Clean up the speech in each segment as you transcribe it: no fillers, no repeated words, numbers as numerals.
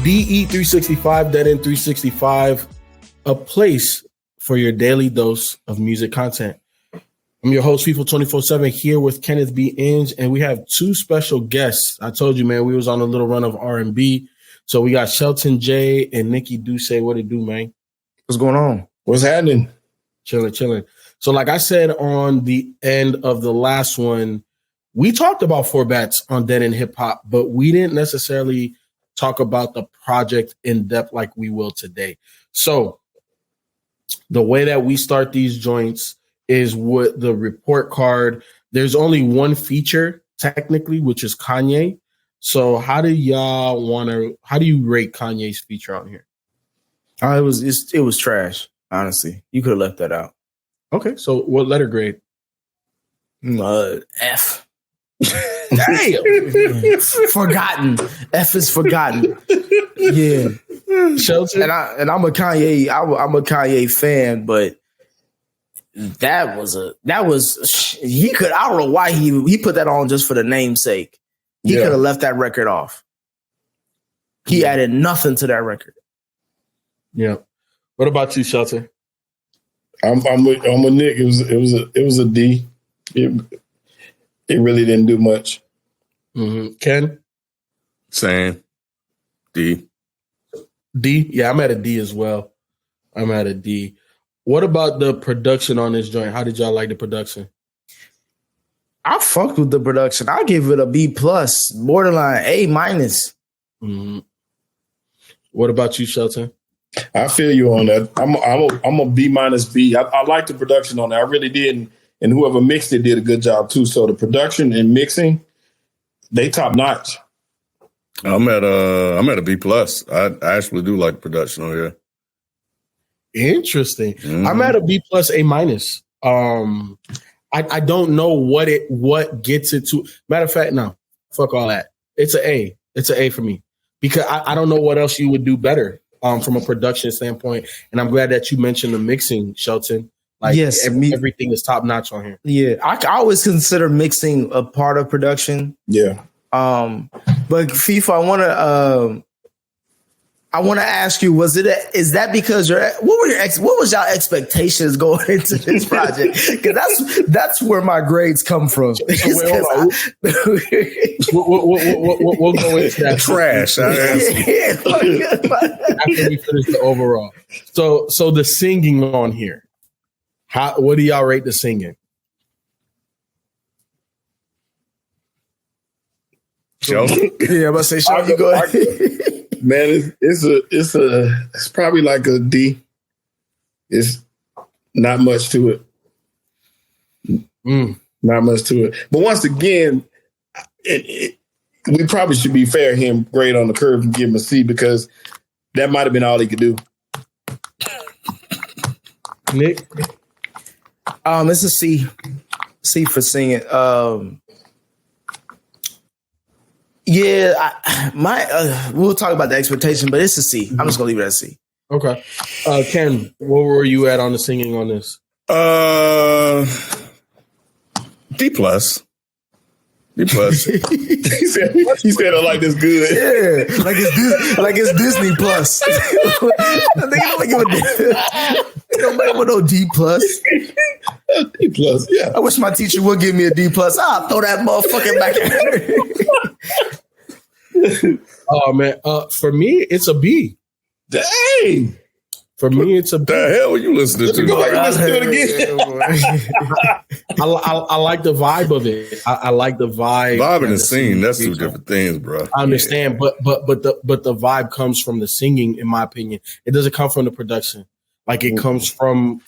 DE365, Dead End 365, a place for your daily dose of music content. I'm your host, FIFA 24/7, here with Kenneth B. Inge, and we have two special guests. I told you, man, we was on a little run of R&B. So we got Shelton J and Nikki Duce. What it do, man? What's going on? What's happening? Chilling. So like I said on the end of the last one, we talked about Four Bats on Dead End Hip Hop, but we didn't necessarily talk about the project in depth like we will today. So the way that we start these joints is with the report card. There's only one feature technically, which is Kanye. So how do you rate Kanye's feature on here? It was trash, honestly. You could have left that out. Okay, so what letter grade? F. Damn. Forgotten. F is forgotten. Yeah. Shelton? And I'm a Kanye fan, but I don't know why he put that on just for the namesake. He could have left that record off. He added nothing to that record. Yeah. What about you, Shelton? I'm with Nick. It was a D. It really didn't do much. Mm-hmm. Ken? Same. D. D? Yeah, I'm at a D as well. I'm at a D. What about the production on this joint? How did y'all like the production? I fucked with the production. I give it a B plus, borderline A minus. Mm-hmm. What about you, Shelton? I feel you on that. I'm a B minus B. I like the production on that. I really did, and whoever mixed it did a good job too. So the production and mixing, they top notch. I'm at a B plus. I actually do like production on here. Interesting. Mm-hmm. I'm at a B plus A minus. I don't know what gets it to. Matter of fact, no, fuck all that. It's an A. It's an A for me because I don't know what else you would do better from a production standpoint. And I'm glad that you mentioned the mixing, Shelton. Like, yes, everything is top notch on here. Yeah, I always consider mixing a part of production. Yeah. But FIFA, I want to ask you: is that because what was y'all expectations going into this project? Because that's where my grades come from. We'll go into that trash. After we finish the overall. So the singing on here. What do y'all rate the singing? Shelton? Yeah, I'm about to say, Shelton, you go ahead. Man, it's probably like a D. It's not much to it. Not much to it. But once again, we probably should be fair him grade on the curve and give him a C because that might have been all he could do. Nick? It's a C. C for singing. We'll talk about the expectation, but it's a C. I'm just gonna leave it at C. Okay. Ken, what were you at on the singing on this? D plus. D plus. he said I like this good. Yeah, like it's Disney Plus. They don't make with no D plus. D plus, yeah. I wish my teacher would give me a D plus. I'll throw that motherfucker back at her. Oh man, for me it's a B. Dang. For me, it's a B. The hell are you listening to? Go back and listen to it again. I like the vibe of it. I like the vibe. Vibe and the scene, that's two different things, bro. I understand, but the vibe comes from the singing, in my opinion. It doesn't come from the production. Like it comes from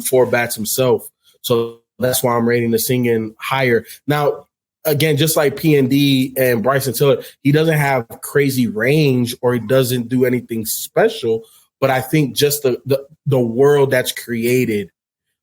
Four Bats himself. So that's why I'm rating the singing higher. Now, again, just like P&D and Bryson Tiller, he doesn't have crazy range or he doesn't do anything special. But I think just the world that's created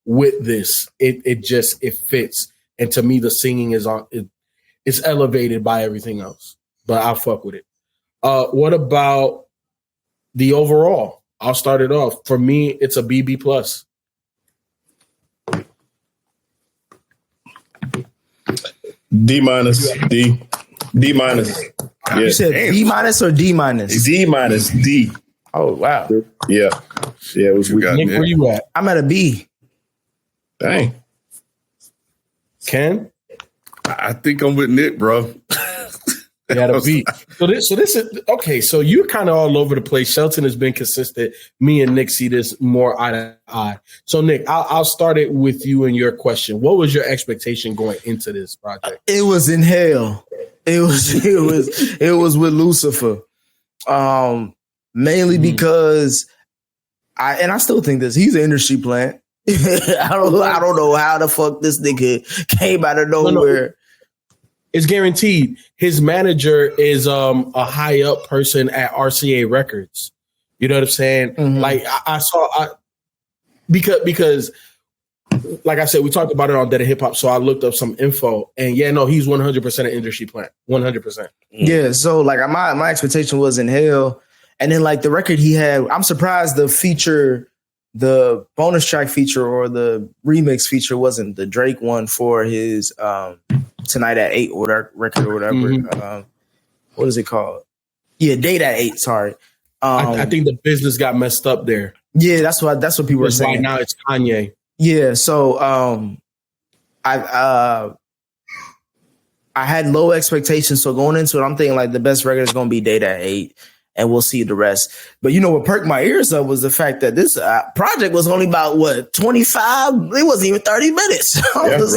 with this, it fits. And to me, the singing it's elevated by everything else. But I'll fuck with it. What about the overall? I'll start it off. For me, it's a BB plus. D minus. D. D minus. Yeah. You said B minus or D minus? D minus. D. Oh wow. Yeah. Yeah. It was weak. Nick, where you at? I'm at a B. Dang. Ken? I think I'm with Nick, bro. You had a B. So this is okay. So you're kind of all over the place. Shelton has been consistent. Me and Nick see this more eye to eye. So Nick, I'll start it with you and your question. What was your expectation going into this project? It was in hell. It was with Lucifer. Mainly because I still think this. He's an industry plant. I don't know how the fuck this nigga came out of nowhere. No. It's guaranteed. His manager is a high up person at RCA Records. You know what I'm saying? Mm-hmm. Like because like I said, we talked about it on Dead Hip Hop, so I looked up some info, and yeah, no, he's 100% an industry plant, 100%. Yeah, so like my expectation was in hell, and then like the record he had, I'm surprised the bonus track feature or the remix feature wasn't the Drake one for his Tonight at 8 or that record or whatever. Mm-hmm. What is it called? Yeah, Date at 8. Sorry. I think the business got messed up there. Yeah, that's what people are saying. Right now it's Kanye. Yeah, so I had low expectations. So going into it, I'm thinking like the best record is going to be Date at 8. And we'll see the rest. But you know what perked my ears up was the fact that this project was only about 25. It wasn't even 30 minutes. I was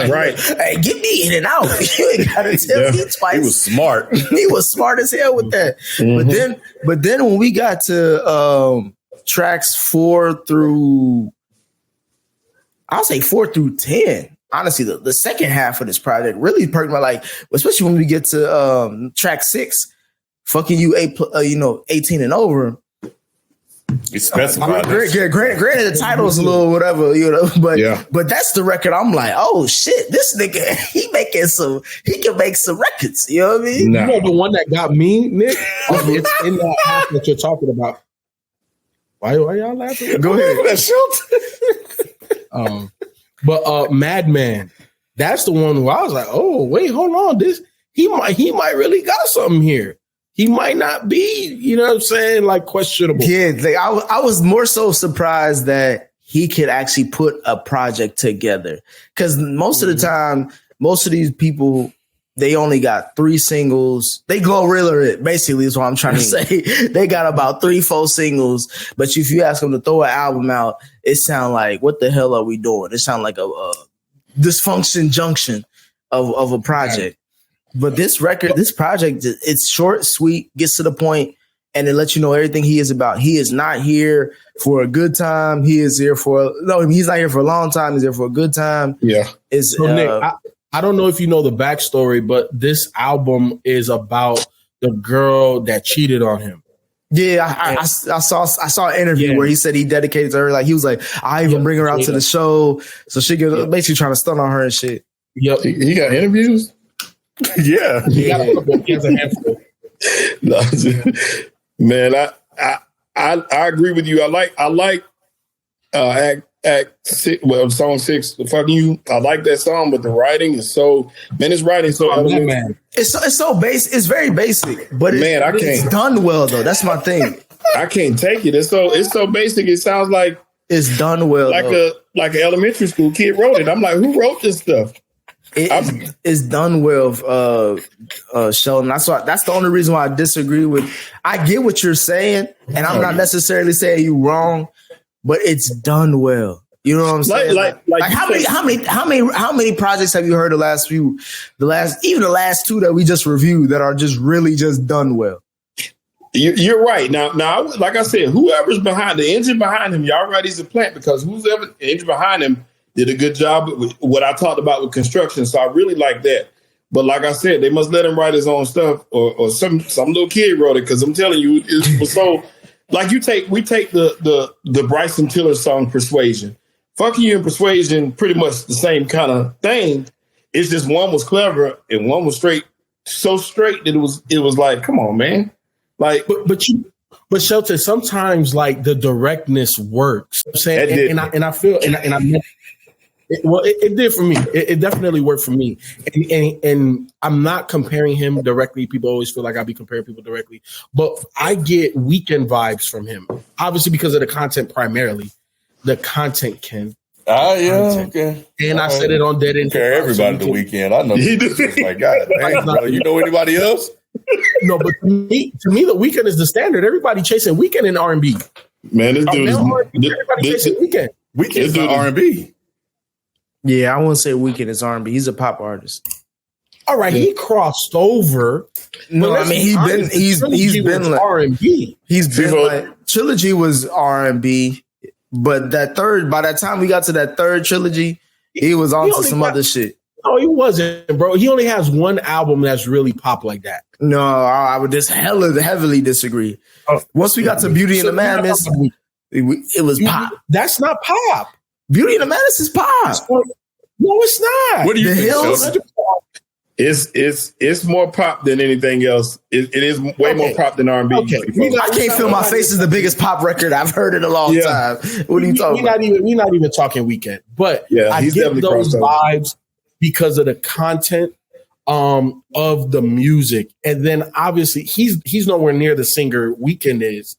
like, hey, get me in and out. You ain't gotta tell me twice. He was smart. He was smart as hell with that. Mm-hmm. But then when we got to tracks 4 through 10. Honestly, the second half of this project really perked my especially when we get to track 6. Fucking you, 18 and over. It's specified. Granted, the title's a little whatever, but that's the record. I'm like, oh shit, this nigga, he can make some records. You know what I mean? Nah. You know the one that got me, Nick? It's in that half that you're talking about. Why y'all laughing? Go ahead. But Madman, that's the one where I was like, oh wait, hold on, he might really got something here. He might not be, you know what I'm saying, like questionable. Yeah, I was more so surprised that he could actually put a project together. Because most of the time, most of these people, they only got 3 singles. They Glorilla it, basically, is what I'm trying to say. They got about 3-4 singles. But if you ask them to throw an album out, it sounds like, what the hell are we doing? It sounds like a dysfunction junction of a project. But this project, it's short, sweet, gets to the point, and it lets you know everything he is about. He is not here for a good time. He's not here for a long time. He's here for a good time. Yeah. Nick, I don't know if you know the backstory, but this album is about the girl that cheated on him. Yeah, I saw an interview where he said he dedicated to her. Like he was like, I even bring her out to the show, so she could basically trying to stun on her and shit. Yep, he got interviews. Yeah. He has a handful. No, man, I agree with you. I like Act 6, song 6. Fucking you. I like that song, but the writing is so his writing so man. It's so basic. It's very basic, but it's done well though. That's my thing. I can't take it. It's so basic. It sounds like it's done well, like an elementary school kid wrote it. I'm like, who wrote this stuff? It's done well, Sheldon. That's the only reason why I disagree with. I get what you're saying, and I'm not necessarily saying you're wrong, but it's done well. You know what I'm saying? Like how many projects have you heard the last 2 that we just reviewed that are just really just done well? You're right. Now, like I said, whoever's behind the engine behind him, y'all right, he's a plant because whoever engine behind him did a good job with what I talked about with construction. So I really like that. But like I said, they must let him write his own stuff or some little kid wrote it because I'm telling you, it was so like we take the Bryson Tiller song Persuasion. Fucking You and Persuasion, pretty much the same kind of thing. It's just one was clever and one was so straight that it was like, come on, man. Like But Shelton, sometimes like the directness works. I'm saying, and I feel, and I It did for me. It definitely worked for me. And I'm not comparing him directly. People always feel like I be comparing people directly, but I get Weeknd vibes from him. Obviously, because of the content primarily. The content, Ken. Okay. And I said it on Dead End. Everybody the Weeknd. I know. My God, dang, bro. You know anybody else? No, but to me, the Weeknd is the standard. Everybody chasing Weeknd in R&B. Man, this dude everybody chasing Weeknd. Weeknd's the R&B. Yeah, I wouldn't say Weeknd is R&B. He's a pop artist. All right, he crossed over. No, I mean he's been like R&B. He's been like Trilogy was R&B, but by that time we got to that third trilogy, he was on to some other shit. No, he wasn't, bro. He only has one album that's really pop like that. No, I would just heavily disagree. Once we got to Beauty and the Madness, it was pop. That's not pop. Beauty and the Madness is pop. No, it's not. What do you think? Hills? It's more pop than anything else. It is way more pop than R&B. Okay. I Can't Feel My Face is the biggest pop record I've heard in a long time. What are you talking about? We're not even talking Weeknd, but I get those vibes because of the content of the music, and then obviously he's nowhere near the singer Weeknd is.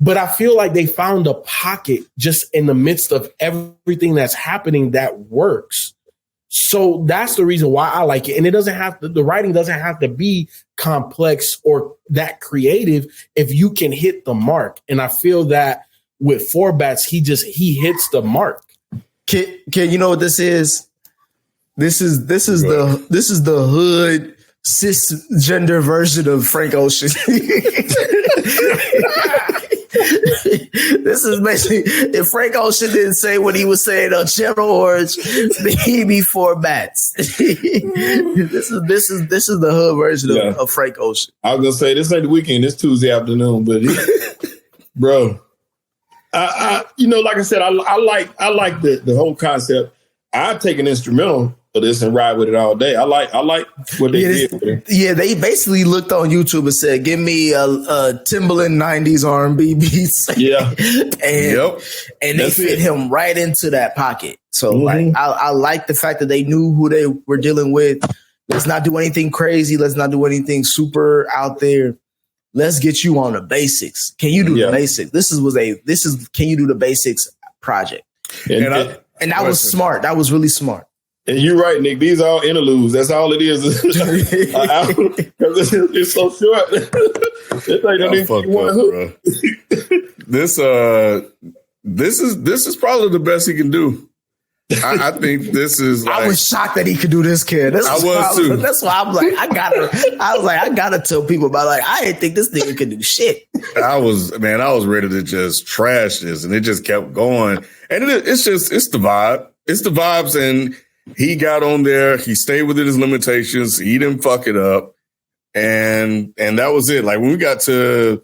But I feel like they found a pocket just in the midst of everything that's happening that works. So that's the reason why I like it. And it doesn't have to, the writing doesn't have to be complex or that creative if you can hit the mark. And I feel that with Four Bats, he hits the mark. Can you know what this is? This is the hood cisgender version of Frank Ocean. This is basically, if Frank Ocean didn't say what he was saying on Channel Orange, he'd be Four Bats. This is the hood version of Frank Ocean. I was gonna say this ain't the weekend, it's Tuesday afternoon, but bro, I like I said, I like the whole concept. I'd take an instrumental of this and ride with it all day. I like what they did. Yeah, they basically looked on YouTube and said, "Give me a Timbaland '90s R&B beats." Yeah, and they fit him right into that pocket. So like, I like the fact that they knew who they were dealing with. Let's not do anything crazy. Let's not do anything super out there. Let's get you on the basics. Can you do the basics? This is Can you do the basics project? And that was smart. That was really smart. And you're right, Nick. These are all interludes. That's all it is. Because it's so short. It's like This is probably the best he can do. I think this is. I was shocked that he could do this, kid. I was too. That's why I'm like, I gotta tell people about I didn't think this nigga could do shit. I was ready to just trash this, and it just kept going. And it's the vibe. It's the vibes, and he got on there. He stayed within his limitations. He didn't fuck it up, and that was it. Like when we got to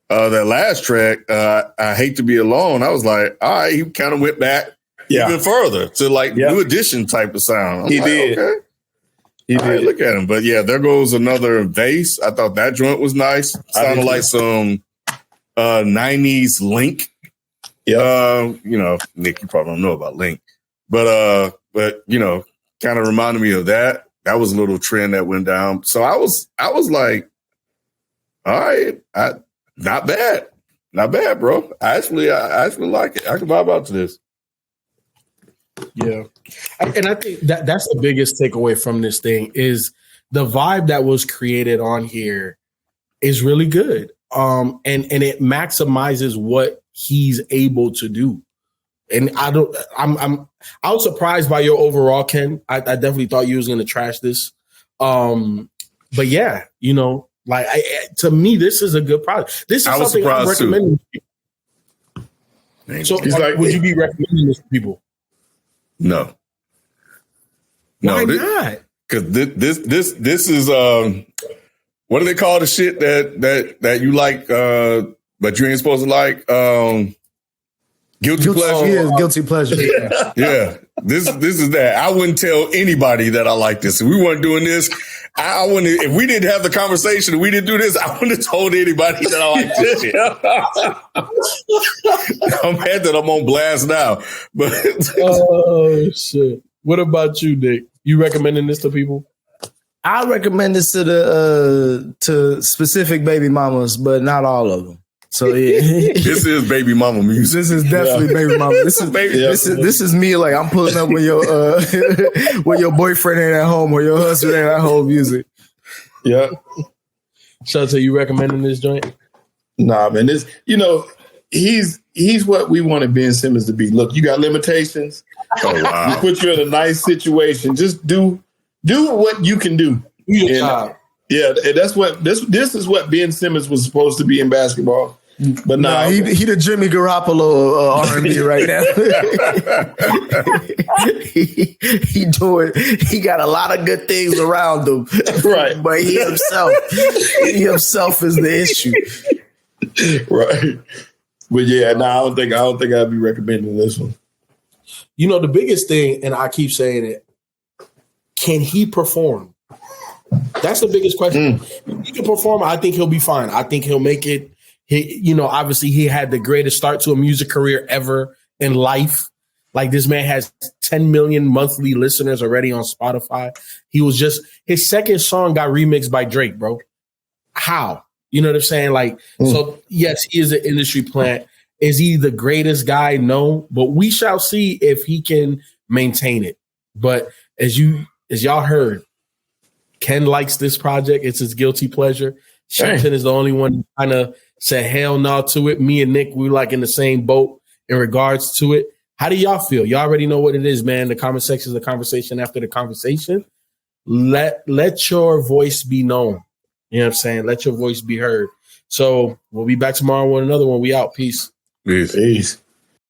that last track, I Hate to Be Alone. I was like, all right. He kind of went back even further to like New Edition type of sound. He did. Okay. He did. Right, look at him. But yeah, there goes another bass. I thought that joint was nice. Sounded like some 90s Link. Yeah. Nick, you probably don't know about Link. But kind of reminded me of that. That was a little trend that went down. So I was like, all right, not bad, bro. I actually like it. I can vibe out to this. Yeah, and I think that's the biggest takeaway from this thing is the vibe that was created on here is really good. And it maximizes what he's able to do. And I was surprised by your overall, Ken. I definitely thought you was going to trash this. But yeah, to me, this is a good product. This is something I'm recommending to people. So would you be recommending this to people? No. Why not? Because this is what do they call the shit that you like but you ain't supposed to like? Guilty pleasure. Guilty pleasure. Yeah. This is that. I wouldn't tell anybody that I like this. If we weren't doing this, I wouldn't. If we didn't have the conversation and we didn't do this, I wouldn't have told anybody that I like this shit. I'm mad that I'm on blast now. But oh shit! What about you, Dick? You recommending this to people? I recommend this to specific baby mamas, but not all of them. So yeah. This is baby mama music. This is definitely baby mama. This is baby. This is me. Like I'm pulling up when your when your boyfriend ain't at home or your husband ain't at home. Music. Yeah. Shelton, you recommending this joint? Nah, man. This, he's what we wanted Ben Simmons to be. Look, you got limitations. Oh wow. We put you in a nice situation. Just do what you can do. Your job. Yeah, and that's what this is what Ben Simmons was supposed to be in basketball. But nah, he the Jimmy Garoppolo R&B right now. he got a lot of good things around him, right? But he himself is the issue, right? But yeah, I don't think I'd be recommending this one. The biggest thing, and I keep saying it, can he perform? That's the biggest question. If he can perform, I think he'll be fine. I think he'll make it. Obviously he had the greatest start to a music career ever in life. Like this man has 10 million monthly listeners already on Spotify. His second song got remixed by Drake, bro. How? You know what I'm saying? Like, so yes, he is an industry plant. Is he the greatest guy? No, but we shall see if he can maintain it. But as y'all heard, Ken likes this project. It's his guilty pleasure. Shelton is the only one who kind of said hell no to it. Me and Nick, we like in the same boat in regards to it. How do y'all feel? Y'all already know what it is, man. The comment section is the conversation after the conversation. Let your voice be known. You know what I'm saying? Let your voice be heard. So we'll be back tomorrow with another one. We out. Peace. Peace.